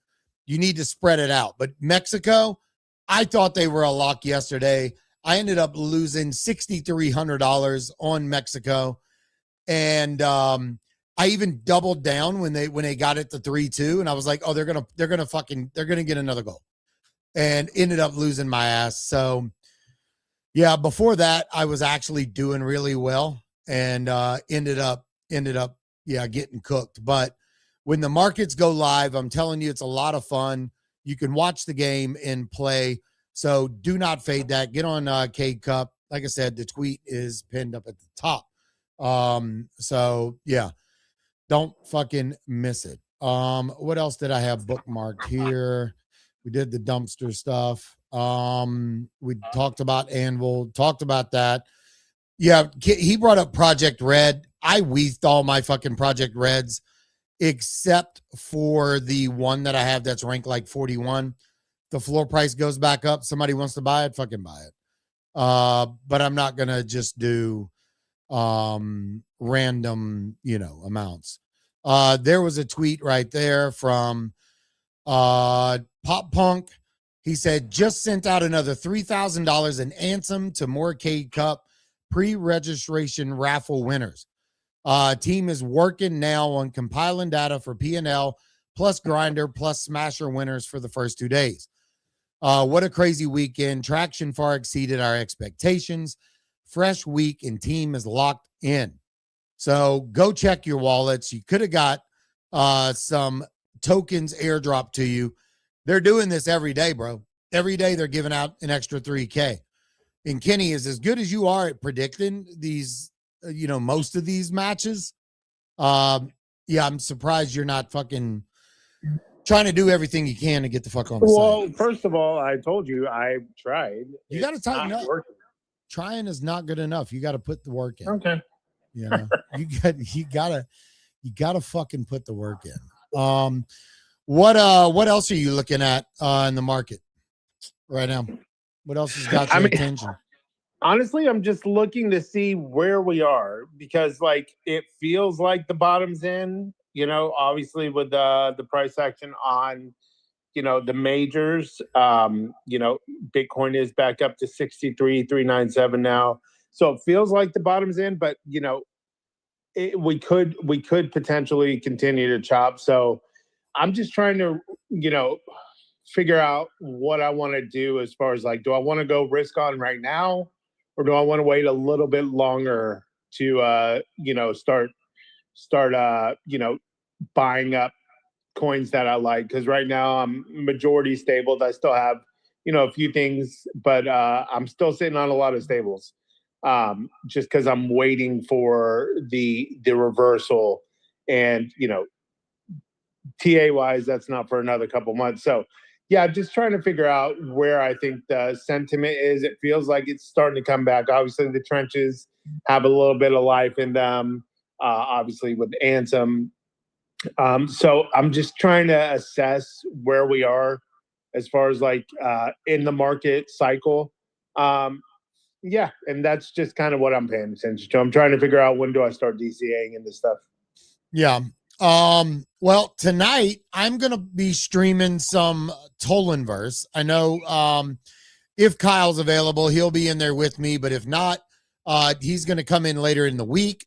You need to spread it out. But Mexico, I thought they were a lock yesterday. I ended up losing $6,300 on Mexico. And I even doubled down when they got it to 3-2, and I was like, oh, they're gonna get another goal, and ended up losing my ass. So yeah, before that I was actually doing really well, and ended up getting cooked. But when the markets go live, I'm telling you, it's a lot of fun. You can watch the game and play. So do not fade that. Get on Cade Cup. Like I said, the tweet is pinned up at the top. So yeah, don't fucking miss it. What else did I have bookmarked here? We did the dumpster stuff. We talked about Anvil, talked about that. Yeah, he brought up Project Red. I weaved all my fucking Project Reds except for the one that I have that's ranked like 41. The floor price goes back up. Somebody wants to buy it, fucking buy it. But I'm not gonna just do random, amounts. There was a tweet right there from Pop Punk. He said, just sent out another $3,000 in ANSEM to more Cade Cup pre-registration raffle winners. Team is working now on compiling data for P&L plus grinder plus smasher winners for the first 2 days. What a crazy weekend. Traction far exceeded our expectations. Fresh week and team is locked in. So go check your wallets. You could have got some tokens airdrop to you. They're doing this every day, bro. Every day they're giving out an extra 3K. And Kenny, is as good as you are at predicting these, most of these matches. Yeah, I'm surprised you're not fucking trying to do everything you can to get the fuck on the site. Well, first of all, I told you I tried. You got to tighten up. Working. Trying is not good enough. You got to put the work in. Okay. You gotta fucking put the work in. What else are you looking at in the market right now? What else has got your attention? Honestly, I'm just looking to see where we are, because like it feels like the bottom's in, obviously with the price action on, the majors. Bitcoin is back up to 63,397 now. So it feels like the bottom's in, but we could potentially continue to chop. So I'm just trying to, figure out what I want to do as far as like, do I want to go risk on right now, or do I want to wait a little bit longer to, start, buying up coins that I like? Because right now I'm majority stabled. I still have, a few things, but I'm still sitting on a lot of stables. Just because I'm waiting for the reversal, and TA wise, that's not for another couple months. So yeah, just trying to figure out where I think the sentiment is. It feels like it's starting to come back. Obviously, the trenches have a little bit of life in them. Obviously, with ANSEM. So I'm just trying to assess where we are as far as like in the market cycle. Yeah, and that's just kind of what I'm paying attention to. I'm trying to figure out, when do I start DCAing into stuff. Yeah. Well, tonight I'm gonna be streaming some Tolenverse. I know if Kyle's available, he'll be in there with me, but if not, he's gonna come in later in the week.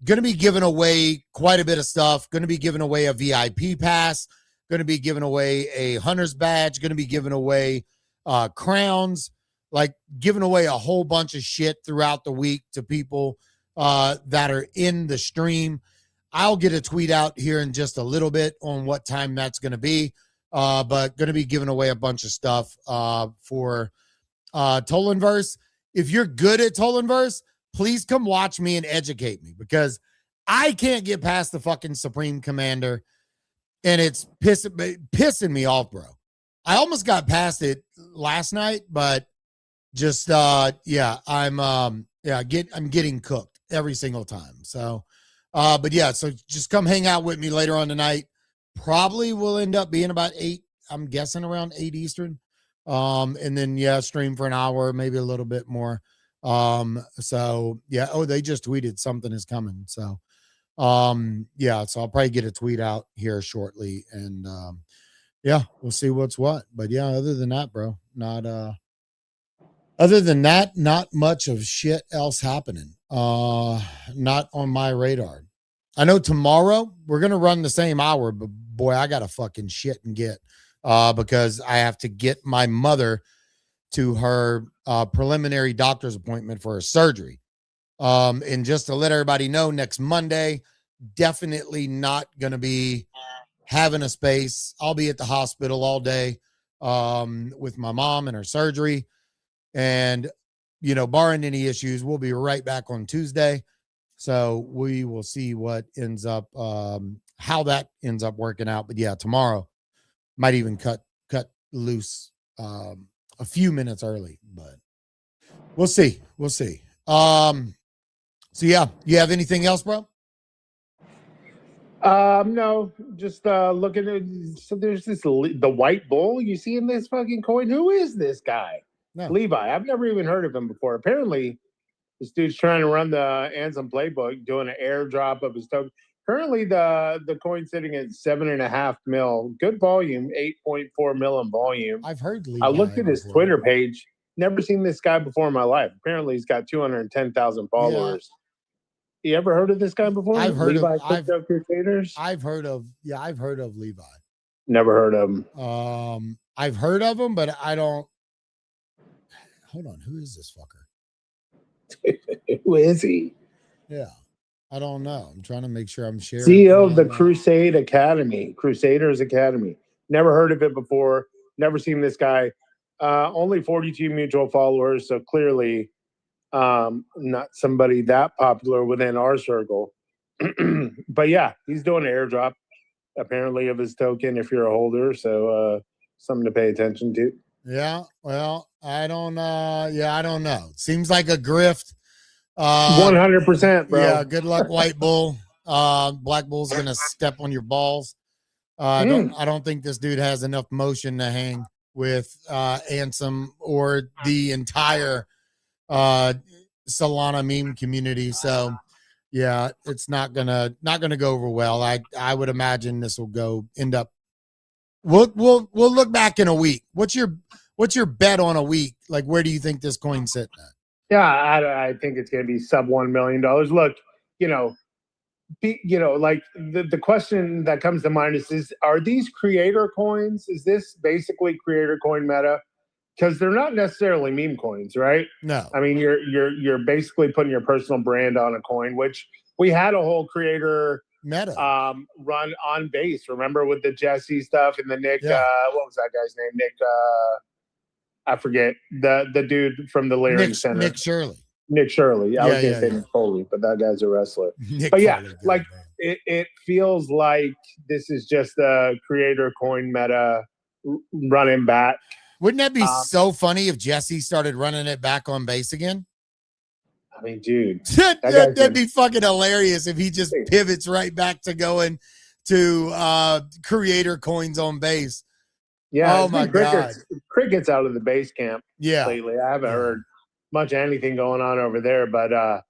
Gonna be giving away quite a bit of stuff. Gonna be giving away a VIP pass. Gonna be giving away a hunter's badge. Gonna be giving away crowns. Like giving away a whole bunch of shit throughout the week to people that are in the stream. I'll get a tweet out here in just a little bit on what time that's going to be, but going to be giving away a bunch of stuff for Tolenverse. If you're good at Tolenverse, please come watch me and educate me, because I can't get past the fucking Supreme Commander. and it's pissing me off, bro. I almost got past it last night, but just I'm getting cooked every single time. So but yeah, so just come hang out with me later on tonight. Probably will end up being about 8, I'm guessing around 8 Eastern. And then stream for an hour, maybe a little bit more. So yeah, they just tweeted something is coming. So so I'll probably get a tweet out here shortly, and we'll see what's what. But yeah, other than that, bro, not much of shit else happening. Not on my radar. I know tomorrow we're gonna run the same hour, but boy, I got to fucking shit and get because I have to get my mother to her preliminary doctor's appointment for her surgery. And just to let everybody know, next Monday, definitely not going to be having a space. I'll be at the hospital all day with my mom and her surgery. And, barring any issues, we'll be right back on Tuesday. So we will see what ends up, how that ends up working out. But yeah, tomorrow might even cut loose a few minutes early, but we'll see. So yeah, you have anything else, bro? No, just looking at. So there's the white bull. You see in this fucking coin? Who is this guy? No. Levi. I've never even heard of him before. Apparently, this dude's trying to run the ANSEM playbook, doing an airdrop of his token. Currently, the coin's sitting at 7.5 mil. Good volume, 8.4 mil in volume. I've heard Levi. I looked at his Twitter page. Never seen this guy before in my life. Apparently, he's got 210,000 followers. Yeah. You ever heard of this guy before? I've heard Levi of Crypto Crusaders. I've heard of Levi. Never heard of him. I've heard of him, but I don't. Hold on, who is this fucker? Who is he? Yeah, I don't know. I'm trying to make sure I'm sharing. CEO of the Crusaders Academy. Never heard of it before. Never seen this guy. Only 42 mutual followers, so clearly not somebody that popular within our circle. But yeah, he's doing an airdrop apparently of his token if you're a holder, so something to pay attention to. Yeah, well, I don't know. Seems like a grift. 100%, bro. Yeah, good luck, White Bull. Black Bull's gonna step on your balls. I don't think this dude has enough motion to hang with ANSEM or the entire Solana meme community. So yeah, it's not gonna go over well. I would imagine this will end up. We'll look back in a week. What's your bet on a week? Like, where do you think this coin's sitting at? Yeah, I think it's going to be sub $1 million. Look, like the question that comes to mind is are these creator coins? Is this basically creator coin meta? Because they're not necessarily meme coins, right? No. I mean, you're basically putting your personal brand on a coin, which we had a whole creator meta run on base. Remember with the Jesse stuff and the Nick? Yeah. What was that guy's name? Nick. I forget the dude from the Lyric Center. Nick Shirley. Nick Shirley. I was going to say Nick Foley, but that guy's a wrestler. But yeah, Foley, it feels like this is just a creator coin meta running back. Wouldn't that be so funny if Jesse started running it back on base again? I mean, dude, that'd be fucking hilarious if he just pivots right back to going to creator coins on base. Yeah, oh my god, crickets out of the base camp. Yeah, lately I haven't heard much of anything going on over there, but I've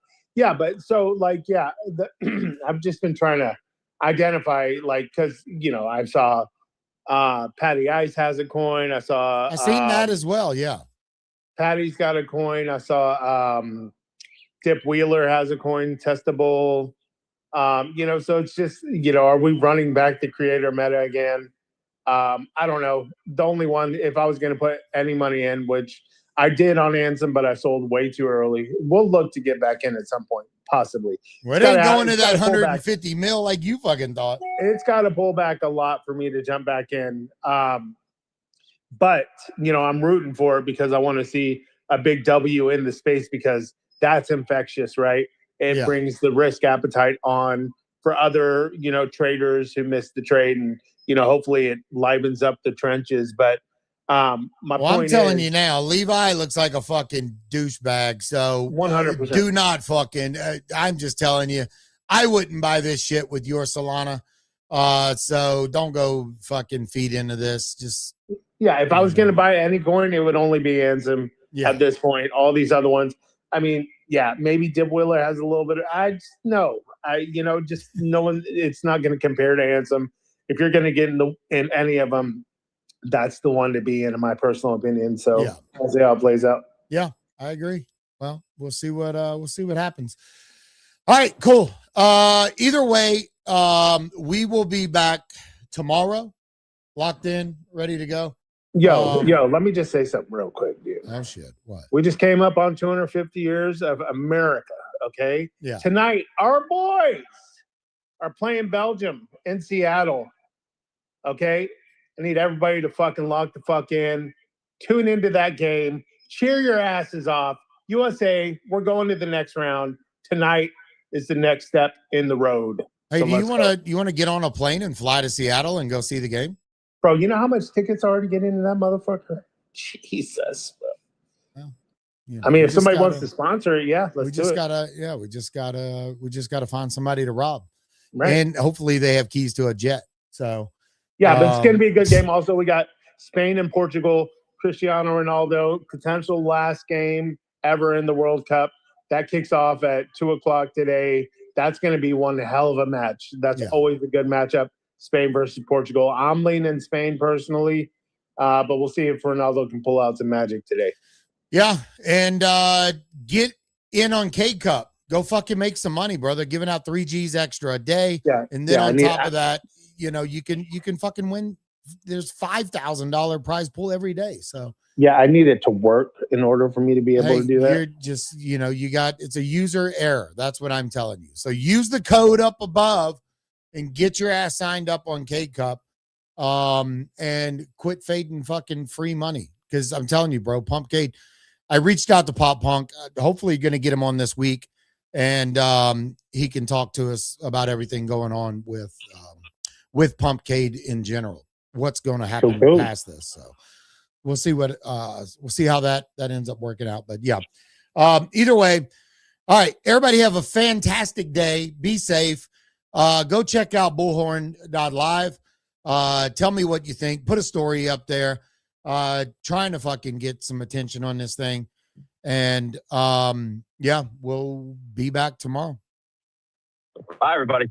just been trying to identify, like, because I saw Patty Ice has a coin. I seen that as well. Yeah, Patty's got a coin. I saw Dip Wheeler has a coin, testable. So it's just are we running back the creator meta again? I don't know. The only one, if I was going to put any money in, which I did on ANSEM, but I sold way too early. We'll look to get back in at some point, possibly. Well, it ain't going to that 150 mil like you fucking thought. It's got to pull back a lot for me to jump back in. But, I'm rooting for it because I want to see a big W in the space because that's infectious, right? It brings the risk appetite on for other, traders who missed the trade and hopefully it livens up the trenches. But my point I'm telling is, you now, Levi looks like a fucking douchebag. So 100%. do not fucking. I'm just telling you, I wouldn't buy this shit with your Solana. So don't go fucking feed into this. Just if I was going to buy any coin, it would only be ANSEM at this point. All these other ones, I mean, maybe Dip Wheeler has a little bit. Just no one. It's not going to compare to ANSEM. If you're going to get in any of them, that's the one to be in my personal opinion. So we'll see how it plays out. Yeah, I agree. Well, we'll see what happens. All right, cool. Either way, we will be back tomorrow, locked in, ready to go. Yo, let me just say something real quick, dude. Oh shit. What? We just came up on 250 years of America. Okay. Yeah. Tonight, our boys are playing Belgium in Seattle. Okay. I need everybody to fucking lock the fuck in. Tune into that game. Cheer your asses off. USA, we're going to the next round. Tonight is the next step in the road. Hey, so you want to get on a plane and fly to Seattle and go see the game? Bro, you know how much tickets are to get into that motherfucker? Jesus, bro. Well, I mean, if somebody wants to sponsor it, let's do it. We just gotta find somebody to rob. Right. And hopefully they have keys to a jet. So but it's gonna be a good game. Also, we got Spain and Portugal, Cristiano Ronaldo, potential last game ever in the World Cup. That kicks off at 2:00 today. That's going to be one hell of a match. That's always a good matchup. Spain versus Portugal. I'm leaning Spain personally, but we'll see if Ronaldo can pull out some magic today. Yeah, and get in on K Cup. Go fucking make some money, brother. Giving out 3 G's extra a day, and then on top of that, you can fucking win. There's $5,000 prize pool every day. So I need it to work in order for me to be able to do that. You're just, it's a user error. That's what I'm telling you. So use the code up above and get your ass signed up on K Cup, and quit fading fucking free money. Because I'm telling you, bro, Pumpcade. I reached out to Pop Punk. Hopefully, going to get him on this week, and he can talk to us about everything going on with Pumpcade in general. What's going to happen past this? So we'll see we'll see how that ends up working out. But either way, all right. Everybody have a fantastic day. Be safe. Go check out bullhorn.live. Tell me what you think. Put a story up there. Trying to fucking get some attention on this thing. And we'll be back tomorrow. Bye, everybody.